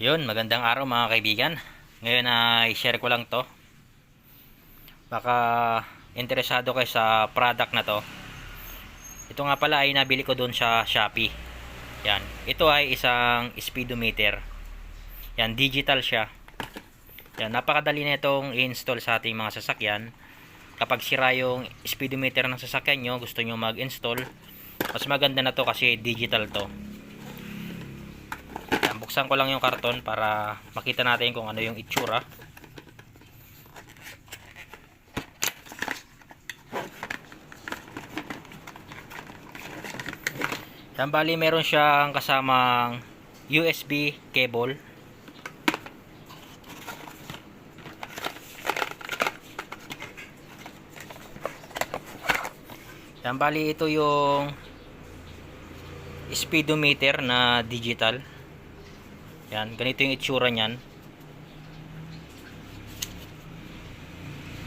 Yun, magandang araw mga kaibigan. Ngayon ay share ko lang to. Baka interesado kayo sa product na to. Ito nga pala ay nabili ko doon sa Shopee. Yan. Ito ay isang speedometer. Yan, digital siya. Yan, napakadali na itong i-install sa ating mga sasakyan. Kapag sira yung speedometer ng sasakyan nyo, gusto nyo mag-install, mas maganda na to kasi digital to. Buksan ko lang yung karton para makita natin kung ano yung itsura. Yan, bali meron siyang kasamang USB cable. Yan, bali ito yung speedometer na digital. Yan, ganito yung itsura niyan.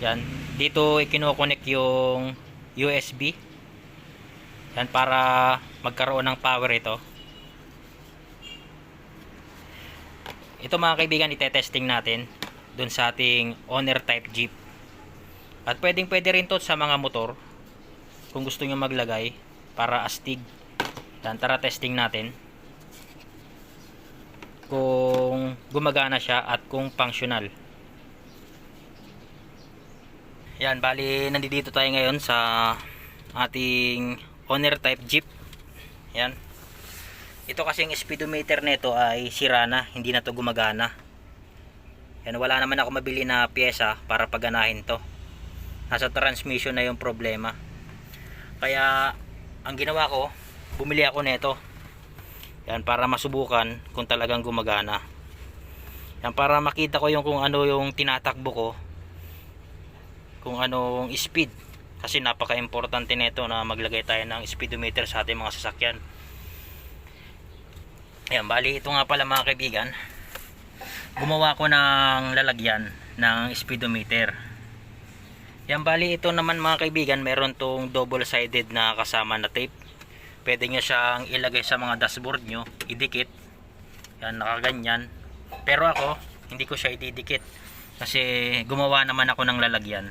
Yan, dito i-connect yung USB. Yan, para magkaroon ng power ito. Ito mga kaibigan, ite-testing natin dun sa ating owner type Jeep. At pwede rin to sa mga motor kung gusto nyo maglagay para astig. Yan, tara testing natin kung gumagana siya at kung functional. Yan, bali nandito tayo ngayon sa ating owner type Jeep. Yan. Ito kasing speedometer nito ay sira na, hindi na to gumagana. Yan, wala naman ako mabili na pyesa para paganahin to. Nasa transmission na yung problema. Kaya ang ginawa ko, bumili ako nito. Yan, para masubukan kung talagang gumagana. Yan, para makita ko yung kung ano yung tinatakbo ko, kung anong speed, kasi napaka-importante nito na maglagay tayo ng speedometer sa ating mga sasakyan. Yan, bali ito nga pala mga kaibigan, gumawa ko ng lalagyan ng speedometer. Yan, bali ito naman mga kaibigan, meron tong double sided na kasama na tape. Pwede nyo siyang ilagay sa mga dashboard nyo, idikit. Yan, nakaganyan. Pero ako, hindi ko siya ididikit kasi gumawa naman ako ng lalagyan.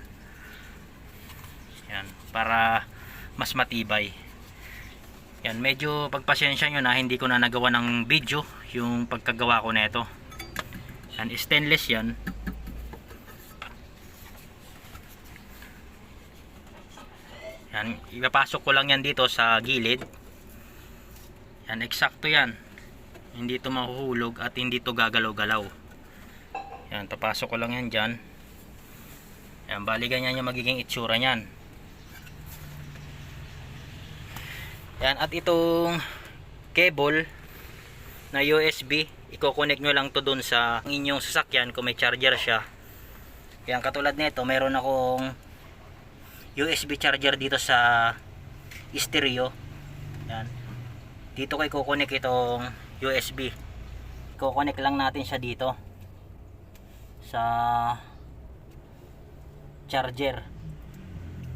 Yan, para mas matibay. Yan, medyo pagpasensya nyo na hindi ko na nagawa ng video yung pagkagawa ko nito. Yan, stainless yan. Yan, ipapasok ko lang yan dito sa gilid. Yan, eksakto yan. Hindi ito mahuhulog at hindi ito gagalaw-galaw. Yan, papasok ko lang yan dyan. Yan, bali ganyan yung magiging itsura nyan. Yan, at itong cable na USB, i-connect nyo lang to dun sa inyong sasakyan kung may charger siya. Yan, katulad nito, meron akong USB charger dito sa stereo. Yan, dito ko i-connect itong USB. I-connect lang natin siya dito sa charger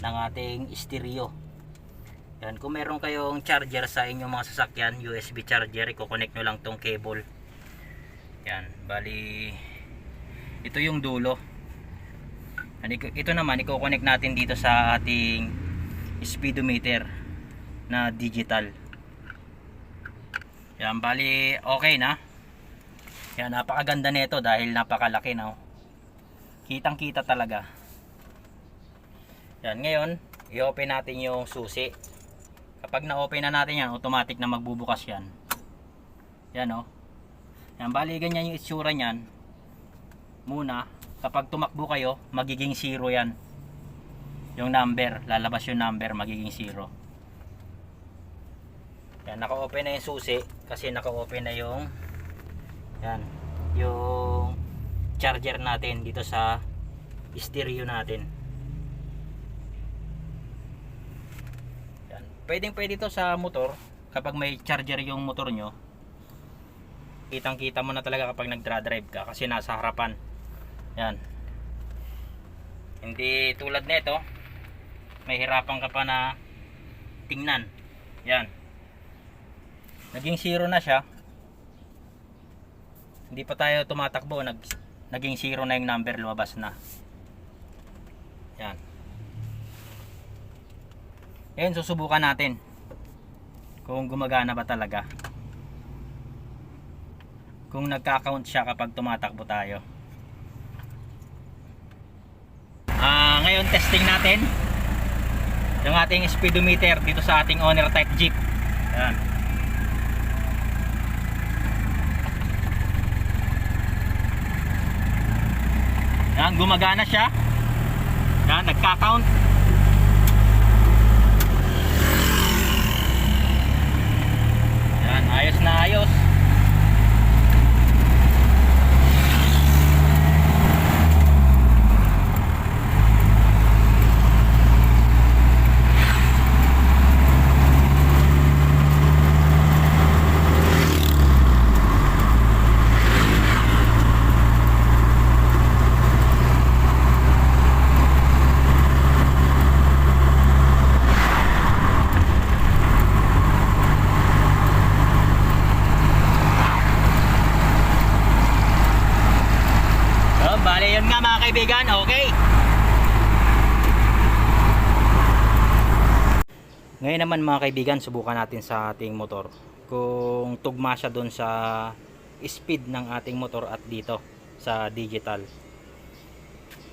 ng ating stereo. Yan, kung meron kayong charger sa inyong mga sasakyan, USB charger, i-connect nyo lang tong cable. Yan, bali ito yung dulo. Ito naman, i-connect natin dito sa ating speedometer na digital. Yan, bali okay na. Yan, napakaganda nito dahil napakalaki na. Kitang kita talaga. Yan, ngayon i-open natin yung susi. Kapag na-open na natin yan, automatic na magbubukas yan. Yan, oh. Yan, bali ganyan yung itsura niyan. Muna, kapag tumakbo kayo, magiging 0 yan. Yung number, lalabas yung number, magiging 0. Yan, naka-open na yung susi kasi naka-open na yung yan, yung charger natin dito sa stereo natin. Yan, pwede to sa motor. Kapag may charger yung motor nyo, kitang-kita mo na talaga kapag nagdra-drive ka kasi nasa harapan. Yan. Hindi tulad nito, may hirapan ka pa na tingnan. Yan. Naging 0 na siya. Hindi pa tayo tumatakbo, naging 0 na yung number, lumabas na. Yan. Ngayon susubukan natin kung gumagana ba talaga, kung nagka-count siya kapag tumatakbo tayo. Ngayon testing natin yung ating speedometer dito sa ating owner type Jeep. Yan. Yan, gumagana siya. Yan, nagka-count. Yan, ayos na ayos. Bale, yun nga mga kaibigan, okay. Ngayon naman mga kaibigan, subukan natin sa ating motor kung tugma siya doon sa speed ng ating motor at dito sa digital.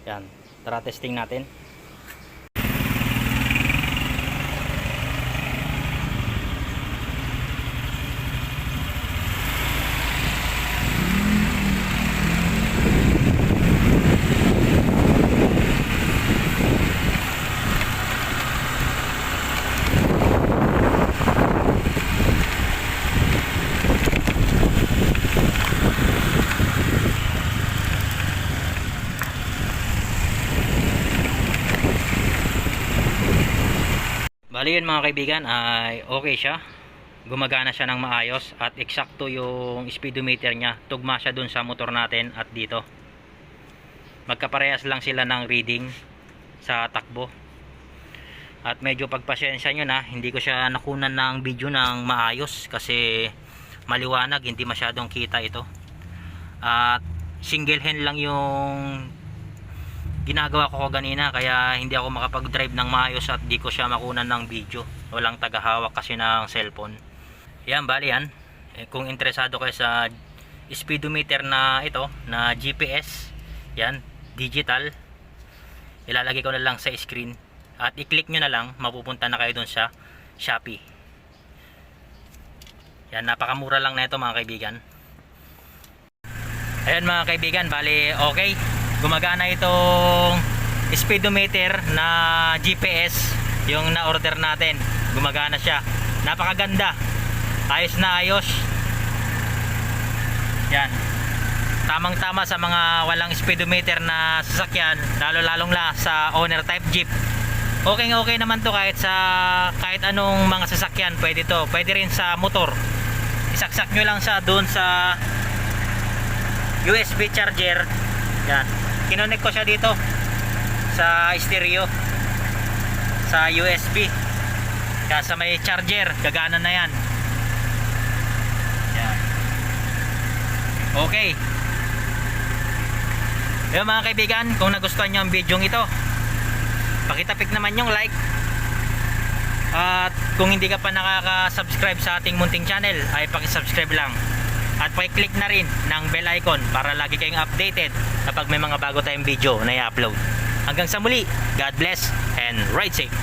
Yan, tara testing natin. Bali yun mga kaibigan ay okay siya, gumagana siya ng maayos at eksakto yung speedometer niya, tugma siya dun sa motor natin at dito. Magkaparehas lang sila ng reading sa takbo. At medyo pagpasensya nyo na, hindi ko siya nakunan ng video ng maayos kasi maliwanag, hindi masyadong kita ito. At single hand lang yung ginagawa ko kanina, kaya hindi ako makapag-drive ng maayos at di ko siya makunan ng video. Walang tagahawak kasi ng cellphone. Yan, bali yan. Kung interesado kayo sa speedometer na ito, na GPS, yan, digital, ilalagay ko na lang sa screen. At i-click nyo na lang, mapupunta na kayo dun sa Shopee. Yan, napakamura lang na ito mga kaibigan. Ayan mga kaibigan, bali okay. Gumagana itong speedometer na GPS, yung na-order natin. Gumagana siya. Napakaganda. Ayos na ayos. Yan. Tamang-tama sa mga walang speedometer na sasakyan, lalo-lalong sa owner type Jeep. Okay naman to kahit anong mga sasakyan, pwede to. Pwede rin sa motor. Isaksak nyo lang sa doon sa USB charger. Yan. Kinonek ko siya dito sa stereo, sa USB. Kaya sa may charger, gagana na yan. Yan. Okay. Yung mga kaibigan, kung nagustuhan nyo ang video ito, pakitapik naman yung like. At kung hindi ka pa nakaka-subscribe sa ating munting channel, ay pakisubscribe lang. At pakiclick na rin ng bell icon para lagi kayong updated kapag may mga bago tayong video na i-upload. Hanggang sa muli, God bless and ride safe!